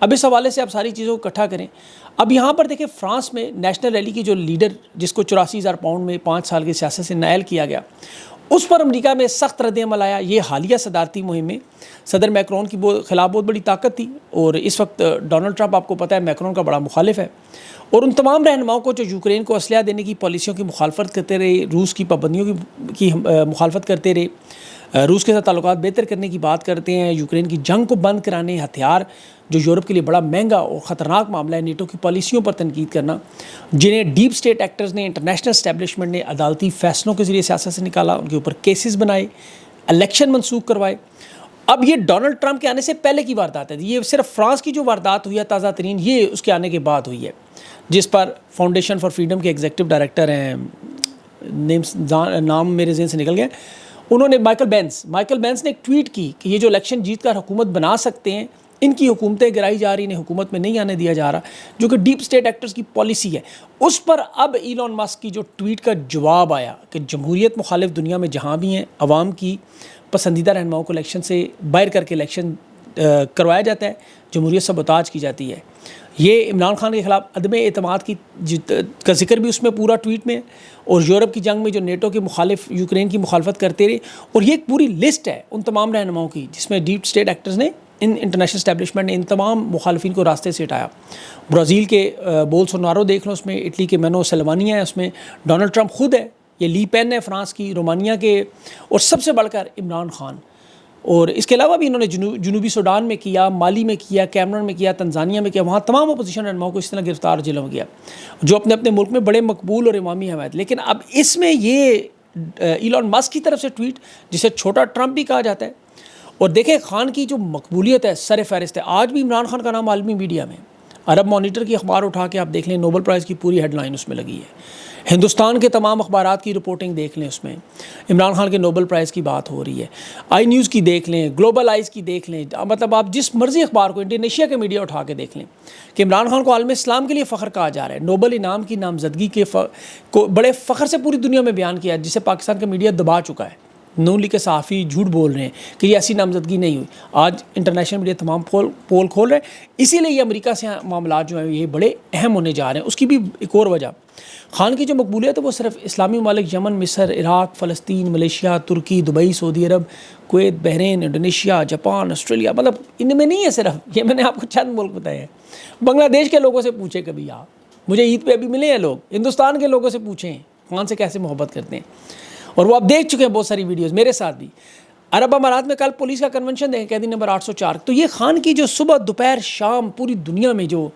اب اس حوالے سے آپ ساری چیزوں کو اکٹھا کریں. اب یہاں پر دیکھیں فرانس میں نیشنل ریلی کی جو لیڈر جس کو 84,000 پاؤنڈ میں 5 سال کی سیاست سے نائل کیا گیا, اس پر امریکہ میں سخت رد عمل آیا. یہ حالیہ صدارتی مہم میں صدر میکرون کی خلاف بہت بڑی طاقت تھی, اور اس وقت ڈونلڈ ٹرمپ آپ کو پتہ ہے میکرون کا بڑا مخالف ہے, اور ان تمام رہنماؤں کو جو یوکرین کو اسلحہ دینے کی پالیسیوں کی مخالفت کرتے رہے, روس کی پابندیوں کی مخالفت کرتے رہے, روس کے ساتھ تعلقات بہتر کرنے کی بات کرتے ہیں, یوکرین کی جنگ کو بند کرانے, ہتھیار جو یورپ کے لیے بڑا مہنگا اور خطرناک معاملہ ہے, نیٹو کی پالیسیوں پر تنقید کرنا, جنہیں ڈیپ اسٹیٹ ایکٹرز نے, انٹرنیشنل اسٹیبلشمنٹ نے عدالتی فیصلوں کے ذریعے سیاست سے نکالا, ان کے اوپر کیسز بنائے, الیکشن منسوخ کروائے. اب یہ ڈونلڈ ٹرمپ کے آنے سے پہلے کی واردات ہے, یہ صرف فرانس کی جو واردات ہوئی ہے تازہ ترین, یہ اس کے آنے کے بعد ہوئی ہے, جس پر فاؤنڈیشن فار فریڈم کے ایگزیکٹو ڈائریکٹر ہیں, نام میرے ذہن سے نکل گیا, انہوں نے مائیکل بینس نے ایک ٹویٹ کی کہ یہ جو الیکشن جیت کر حکومت بنا سکتے ہیں, ان کی حکومتیں گرائی جا رہی, انہیں حکومت میں نہیں آنے دیا جا رہا, جو کہ ڈیپ اسٹیٹ ایکٹرز کی پالیسی ہے. اس پر اب ایلون مسک کی جو ٹویٹ کا جواب آیا کہ جمہوریت مخالف دنیا میں جہاں بھی ہیں, عوام کی پسندیدہ رہنماؤں کو الیکشن سے باہر کر کے الیکشن کروایا جاتا ہے, جمہوریت سبوتاج کی جاتی ہے. یہ عمران خان کے خلاف عدم اعتماد کا ذکر بھی اس میں پورا ٹویٹ میں, اور یورپ کی جنگ میں جو نیٹو کے مخالف یوکرین کی مخالفت کرتے رہے, اور یہ ایک پوری لسٹ ہے ان تمام رہنماؤں کی جس میں ڈیپ اسٹیٹ ایکٹرز نے, انٹرنیشنل اسٹیبلشمنٹ نے ان تمام مخالفین کو راستے سے ہٹایا. برازیل کے بولسونارو دیکھ لو اس میں, اٹلی کے مینو سلوانی ہے اس میں, ڈونلڈ ٹرمپ خود ہے, یہ لی پین ہے فرانس کی, رومانیہ کے, اور سب سے بڑھ کر عمران خان. اور اس کے علاوہ بھی انہوں نے جنوبی سوڈان میں کیا, مالی میں کیا, کیمرون میں کیا, تنزانیہ میں کیا, وہاں تمام اپوزیشن رہنماؤں کو اس طرح گرفتار جیلوں میں کیا, جو اپنے اپنے ملک میں بڑے مقبول اور امامی حمایت. لیکن اب اس میں یہ ایلون مسک کی طرف سے ٹویٹ, جسے چھوٹا ٹرمپ بھی کہا جاتا ہے, اور دیکھیں خان کی جو مقبولیت ہے سر فہرست ہے. آج بھی عمران خان کا نام عالمی میڈیا میں, عرب مانیٹر کی اخبار اٹھا کے آپ دیکھ لیں, نوبل پرائز کی پوری ہیڈ لائن اس میں لگی ہے. ہندوستان کے تمام اخبارات کی رپورٹنگ دیکھ لیں, اس میں عمران خان کے نوبل پرائز کی بات ہو رہی ہے. آئی نیوز کی دیکھ لیں, گلوبل آئیز کی دیکھ لیں, مطلب آپ جس مرضی اخبار کو, انڈونیشیا کے میڈیا اٹھا کے دیکھ لیں, کہ عمران خان کو عالم اسلام کے لیے فخر کہا جا رہا ہے. نوبل انعام کی نامزدگی کو بڑے فخر سے پوری دنیا میں بیان کیا, جسے پاکستان کا میڈیا دبا چکا ہے. نون لیگ کے صحافی جھوٹ بول رہے ہیں کہ یہ ایسی نامزدگی نہیں ہوئی. آج انٹرنیشنل میڈیا تمام پول کھول رہے ہیں, اسی لیے یہ امریکہ سے معاملات جو ہیں یہ بڑے اہم ہونے جا رہے ہیں. اس کی بھی ایک اور وجہ, خان کی جو مقبولیت ہے وہ صرف اسلامی ممالک یمن, مصر, عراق, فلسطین, ملیشیا, ترکی, دبئی, سعودی عرب, Kuwait, Bahrain, Indonesia, Japan, Australia, مطلب ان میں نہیں ہے صرف, یہ میں نے آپ کو چند ملک بتائے ہیں. بنگلہ دیش کے لوگوں سے پوچھیں کبھی آپ, مجھے عید پہ ابھی ملے ہیں لوگ, ہندوستان کے لوگوں سے پوچھیں خان سے کیسے محبت کرتے ہیں, اور وہ آپ دیکھ چکے ہیں بہت ساری ویڈیوز, میرے ساتھ بھی. عرب امارات میں کل پولیس کا کنونشن دیکھیں, قیدی نمبر 804. تو یہ خان کی جو صبح دوپہر شام پوری دنیا میں جو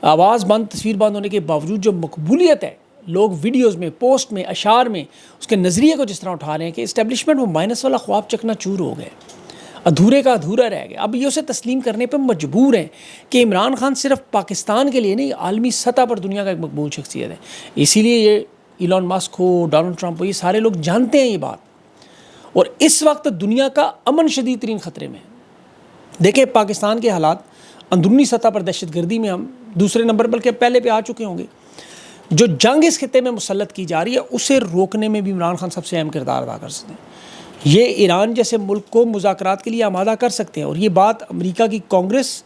آواز بند, تصویر بند ہونے کے باوجود جو مقبولیت ہے, لوگ ویڈیوز میں, پوسٹ میں, اشعار میں اس کے نظریے کو جس طرح اٹھا رہے ہیں کہ اسٹیبلشمنٹ وہ مائنس والا خواب چکنا چور ہو گئے, ادھورے کا ادھورا رہ گیا. اب یہ اسے تسلیم کرنے پہ مجبور ہیں کہ عمران خان صرف پاکستان کے لیے نہیں, عالمی سطح پر دنیا کا ایک مقبول شخصیت ہے. اسی لیے یہ ایلون مسک ہو, ڈونلڈ ٹرمپ ہو, یہ سارے لوگ جانتے ہیں یہ بات. اور اس وقت دنیا کا امن شدید ترین خطرے میں. دیکھیں پاکستان کے حالات, اندرونی سطح پر دہشت گردی میں ہم دوسرے نمبر بلکہ پہلے پہ آ چکے ہوں گے. جو جنگ اس خطے میں مسلط کی جا رہی ہے اسے روکنے میں بھی عمران خان سب سے اہم کردار ادا کر سکتے ہیں. یہ ایران جیسے ملک کو مذاکرات کے لیے آمادہ کر سکتے ہیں, اور یہ بات امریکہ کی کانگریس,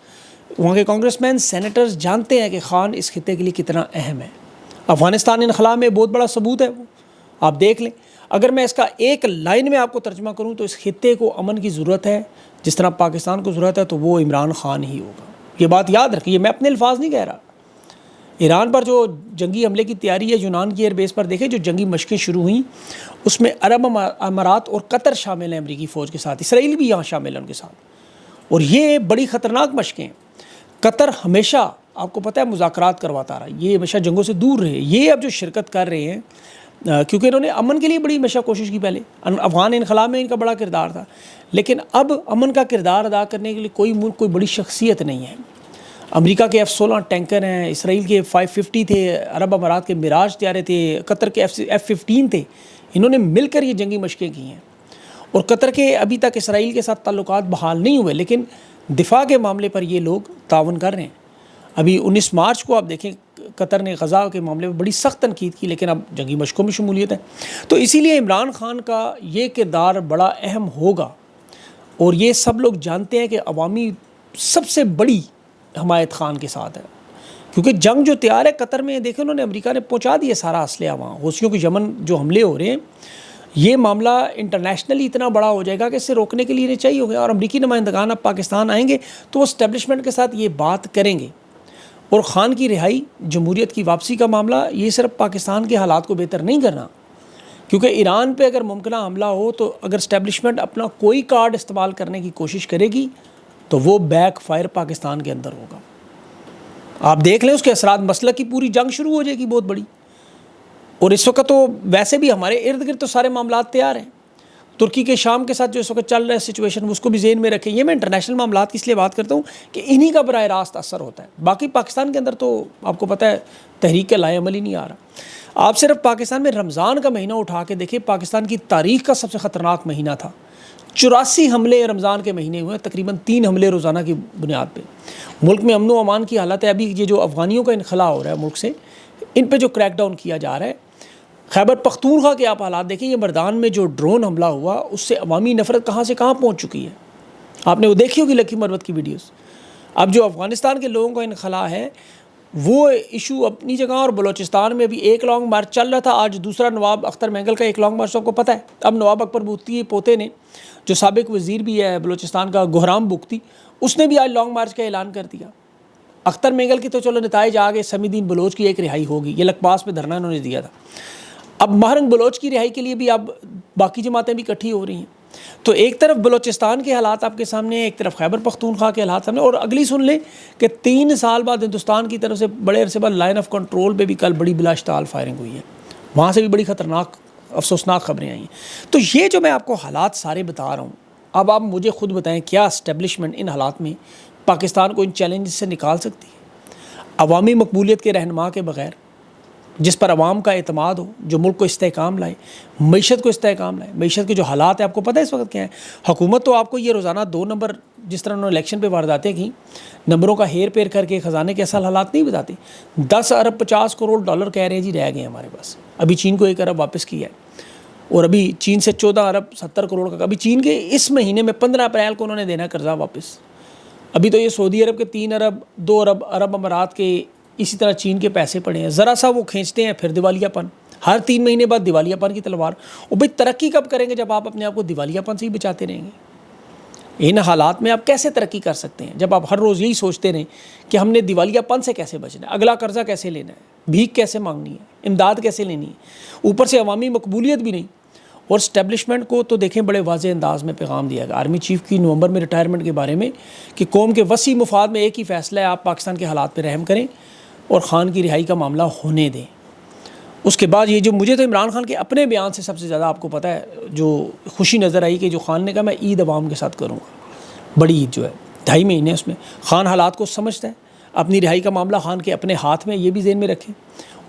وہاں کے کانگریس مین, سینیٹرز جانتے ہیں کہ خان اس خطے کے لیے کتنا اہم ہے. افغانستان انخلا میں بہت بڑا ثبوت ہے وہ, آپ دیکھ لیں. اگر میں اس کا ایک لائن میں آپ کو ترجمہ کروں تو اس خطے کو امن کی ضرورت ہے جس طرح پاکستان کو ضرورت ہے, تو وہ عمران خان ہی ہوگا. یہ بات یاد رکھیے, میں اپنے الفاظ نہیں کہہ رہا. ایران پر جو جنگی حملے کی تیاری ہے, یونان کی ایئر بیس پر دیکھیں جو جنگی مشقیں شروع ہوئیں, اس میں عرب امارات اور قطر شامل ہیں امریکی فوج کے ساتھ, اسرائیل بھی یہاں شامل ہے ان کے ساتھ, اور یہ بڑی خطرناک مشقیں ہیں. قطر ہمیشہ آپ کو پتہ ہے مذاکرات کرواتا رہا, یہ ہمیشہ جنگوں سے دور رہے. یہ اب جو شرکت کر رہے ہیں کیونکہ انہوں نے امن کے لیے بڑی ہمیشہ کوشش کی, پہلے افغان انخلا میں ان کا بڑا کردار تھا, لیکن اب امن کا کردار ادا کرنے کے لیے کوئی ملک, کوئی بڑی شخصیت نہیں ہے. امریکہ کے F-16 ٹینکر ہیں, اسرائیل کے 550 تھے, عرب امارات کے میراج طیارے تھے, قطر کے F-15 تھے. انہوں نے مل کر یہ جنگی مشقیں کی ہیں, اور قطر کے ابھی تک اسرائیل کے ساتھ تعلقات بحال نہیں ہوئے, لیکن دفاع کے معاملے پر یہ لوگ تعاون کر رہے ہیں. ابھی 19 مارچ کو آپ دیکھیں قطر نے غزہ کے معاملے میں بڑی سخت تنقید کی, لیکن اب جنگی مشقوں میں شمولیت ہے. تو اسی لیے عمران خان کا یہ کردار بڑا اہم ہوگا, اور یہ سب لوگ جانتے ہیں کہ عوامی سب سے بڑی حمایت خان کے ساتھ ہے، کیونکہ جنگ جو تیار ہے قطر میں، دیکھیں انہوں نے امریکہ نے پہنچا دیا سارا اسلحہ وہاں، حوثیوں کے یمن جو حملے ہو رہے ہیں، یہ معاملہ انٹرنیشنلی اتنا بڑا ہو جائے گا کہ اسے روکنے کے لیے نہیں چاہیے ہوگا، اور امریکی نمائندگان اب پاکستان آئیں گے تو وہ اسٹیبلشمنٹ کے ساتھ یہ بات کریں گے. اور خان کی رہائی، جمہوریت کی واپسی کا معاملہ، یہ صرف پاکستان کے حالات کو بہتر نہیں کرنا، کیونکہ ایران پہ اگر ممکنہ حملہ ہو تو اگر اسٹیبلشمنٹ اپنا کوئی کارڈ استعمال کرنے کی کوشش کرے گی تو وہ بیک فائر پاکستان کے اندر ہوگا. آپ دیکھ لیں اس کے اثرات، مسلک کی پوری جنگ شروع ہو جائے گی بہت بڑی. اور اس وقت تو ویسے بھی ہمارے ارد گرد تو سارے معاملات تیار ہیں. ترکی کے شام کے ساتھ جو اس وقت چل رہا ہے سچویشن، اس کو بھی ذہن میں رکھیں. یہ میں انٹرنیشنل معاملات کی اس لیے بات کرتا ہوں کہ انہی کا براہ راست اثر ہوتا ہے. باقی پاکستان کے اندر تو آپ کو پتہ ہے تحریک کا لائے عمل ہی نہیں آ رہا. آپ صرف پاکستان میں رمضان کا مہینہ اٹھا کے دیکھیں، پاکستان کی تاریخ کا سب سے خطرناک مہینہ تھا. 84 حملے رمضان کے مہینے ہوئے، تقریباً 3 حملے روزانہ کی بنیاد پہ. ملک میں امن و امان کی حالت ہے. ابھی یہ جو افغانیوں کا انخلاء ہو رہا ہے ملک سے، ان پہ جو کریک ڈاؤن کیا جا رہا ہے. خیبر پختونخوا کے آپ حالات دیکھیں، یہ مردان میں جو ڈرون حملہ ہوا اس سے عوامی نفرت کہاں سے کہاں پہنچ چکی ہے. آپ نے وہ دیکھی ہوگی لکی مروت کی ویڈیوز. اب جو افغانستان کے لوگوں کا انخلاء ہے وہ ایشو اپنی جگہ، اور بلوچستان میں بھی ایک لانگ مارچ چل رہا تھا. آج دوسرا نواب اختر مینگل کا ایک لانگ مارچ آپ کو پتہ ہے. اب نواب اکبر بگٹی پوتے نے، جو سابق وزیر بھی ہے بلوچستان کا، گہرام بگٹی، اس نے بھی آج لانگ مارچ کا اعلان کر دیا. اختر مینگل کی تو چلو نتائج آ گئے، سمیع الدین بلوچ کی ایک رہائی ہوگی، یہ لکپاس پہ دھرنا انہوں نے دیا تھا. اب مہرنگ بلوچ کی رہائی کے لیے بھی اب باقی جماعتیں بھی اکٹھی ہو رہی ہیں. تو ایک طرف بلوچستان کے حالات آپ کے سامنے ہیں، ایک طرف خیبر پختونخوا کے حالات سامنے. اور اگلی سن لیں کہ 3 سال بعد ہندوستان کی طرف سے بڑے عرصے بعد لائن آف کنٹرول پہ بھی کل بڑی بلاشتعال فائرنگ ہوئی ہے. وہاں سے بھی بڑی خطرناک افسوسناک خبریں آئی ہیں. تو یہ جو میں آپ کو حالات سارے بتا رہا ہوں، اب آپ مجھے خود بتائیں کیا اسٹیبلشمنٹ ان حالات میں پاکستان کو ان چیلنجز سے نکال سکتی ہے؟ عوامی مقبولیت کے رہنما کے بغیر، جس پر عوام کا اعتماد ہو، جو ملک کو استحکام لائے، معیشت کو استحکام لائے. معیشت کے جو حالات ہیں آپ کو پتہ ہے اس وقت کیا ہے. حکومت تو آپ کو یہ روزانہ 2 نمبر، جس طرح انہوں نے الیکشن پہ وارداتیں کی، نمبروں کا ہیر پھیر کر کے خزانے کے اصل حالات نہیں بتاتے. 10 ارب 50 کروڑ ڈالر کہہ رہے ہیں جی رہ گئے ہمارے پاس. ابھی چین کو 1 ارب واپس کیا ہے، اور ابھی چین سے 14 ارب 70 کروڑ کا، ابھی چین کے اس مہینے میں 15 اپریل کو انہوں نے دینا قرضہ واپس. ابھی تو یہ سعودی عرب کے 3 ارب 2 ارب عرب امارات کے، اسی طرح چین کے پیسے پڑے ہیں. ذرا سا وہ کھینچتے ہیں پھر دیوالیہ پن، ہر 3 مہینے بعد دیوالیہ پن کی تلوار. اور بھائی ترقی کب کریں گے جب آپ اپنے آپ کو دیوالیہ پن سے ہی بچاتے رہیں گے؟ ان حالات میں آپ کیسے ترقی کر سکتے ہیں جب آپ ہر روز یہی سوچتے رہیں کہ ہم نے دیوالیہ پن سے کیسے بچنا ہے، اگلا قرضہ کیسے لینا ہے، بھیک کیسے مانگنی ہے، امداد کیسے لینی ہے، اوپر سے عوامی مقبولیت بھی نہیں. اور اسٹیبلشمنٹ کو تو دیکھیں بڑے واضح انداز میں پیغام دیا گیا آرمی چیف کی نومبر میں ریٹائرمنٹ کے بارے میں کہ قوم کے وسیع مفاد میں ایک ہی فیصلہ ہے، آپ پاکستان کے حالات پہ رحم کریں اور خان کی رہائی کا معاملہ ہونے دیں. اس کے بعد یہ جو مجھے تو عمران خان کے اپنے بیان سے سب سے زیادہ آپ کو پتہ ہے جو خوشی نظر آئی کہ جو خان نے کہا میں عید عوام کے ساتھ کروں گا. بڑی عید جو ہے 2.5 مہینے اس میں خان حالات کو سمجھتا ہے. اپنی رہائی کا معاملہ خان کے اپنے ہاتھ میں، یہ بھی ذہن میں رکھیں،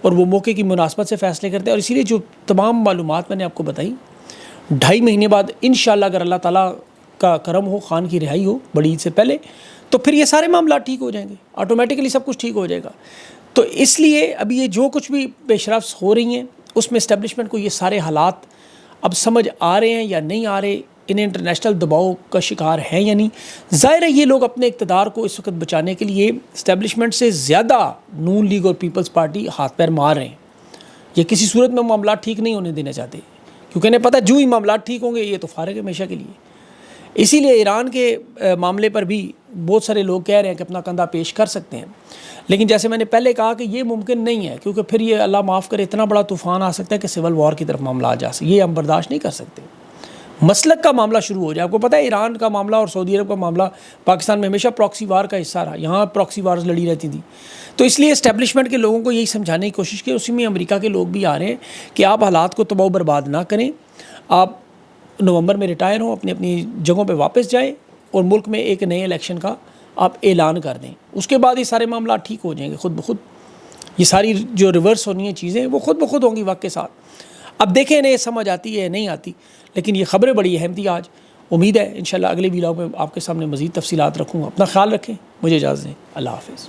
اور وہ موقع کی مناسبت سے فیصلے کرتے ہیں. اور اسی لیے جو تمام معلومات میں نے آپ کو بتائی، 2.5 مہینے بعد انشاءاللہ اگر اللہ تعالیٰ کا کرم ہو، خان کی رہائی ہو بڑی عید سے پہلے، تو پھر یہ سارے معاملات ٹھیک ہو جائیں گے، آٹومیٹکلی سب کچھ ٹھیک ہو جائے گا. تو اس لیے ابھی یہ جو کچھ بھی پیش رفت ہو رہی ہیں اس میں اسٹیبلشمنٹ کو یہ سارے حالات اب سمجھ آ رہے ہیں یا نہیں آ رہے، انہیں انٹرنیشنل دباؤ کا شکار ہیں یا نہیں. ظاہر ہے یہ لوگ اپنے اقتدار کو اس وقت بچانے کے لیے اسٹیبلشمنٹ سے زیادہ نون لیگ اور پیپلز پارٹی ہاتھ پیر مار رہے ہیں. یہ کسی صورت میں معاملات ٹھیک نہیں ہونے دینا چاہتے، کیونکہ انہیں پتہ جو ہی معاملات ٹھیک ہوں گے یہ تو فارغ ہے ہمیشہ کے لیے. اسی لیے ایران کے معاملے پر بھی بہت سارے لوگ کہہ رہے ہیں کہ اپنا کندھا پیش کر سکتے ہیں، لیکن جیسے میں نے پہلے کہا کہ یہ ممکن نہیں ہے، کیونکہ پھر یہ اللہ معاف کرے اتنا بڑا طوفان آ سکتا ہے کہ سول وار کی طرف معاملہ آ جا سکتا ہے. یہ ہم برداشت نہیں کر سکتے. مسلک کا معاملہ شروع ہو جائے. آپ کو پتہ ہے ایران کا معاملہ اور سعودی عرب کا معاملہ پاکستان میں ہمیشہ پراکسی وار کا حصہ رہا. یہاں پراکسی وارز لڑی رہتی تھی. تو اس لیے اسٹیبلشمنٹ کے لوگوں کو یہی سمجھانے کی کوشش کی. اسی میں امریکہ کے لوگ بھی آ رہے ہیں کہ آپ حالات کو تباہ و برباد نہ کریں، آپ نومبر میں ریٹائر ہوں، اپنی اپنی جگہوں پہ واپس جائیں اور ملک میں ایک نئے الیکشن کا آپ اعلان کر دیں. اس کے بعد یہ سارے معاملات ٹھیک ہو جائیں گے خود بخود. یہ ساری جو ریورس ہونی ہیں چیزیں وہ خود بخود ہوں گی وقت کے ساتھ. اب دیکھیں انہیں سمجھ آتی ہے نہیں آتی، لیکن یہ خبریں بڑی اہم تھی آج. امید ہے انشاءاللہ اگلے ویلاگ میں آپ کے سامنے مزید تفصیلات رکھوں گا. اپنا خیال رکھیں، مجھے اجازت دیں. اللہ حافظ.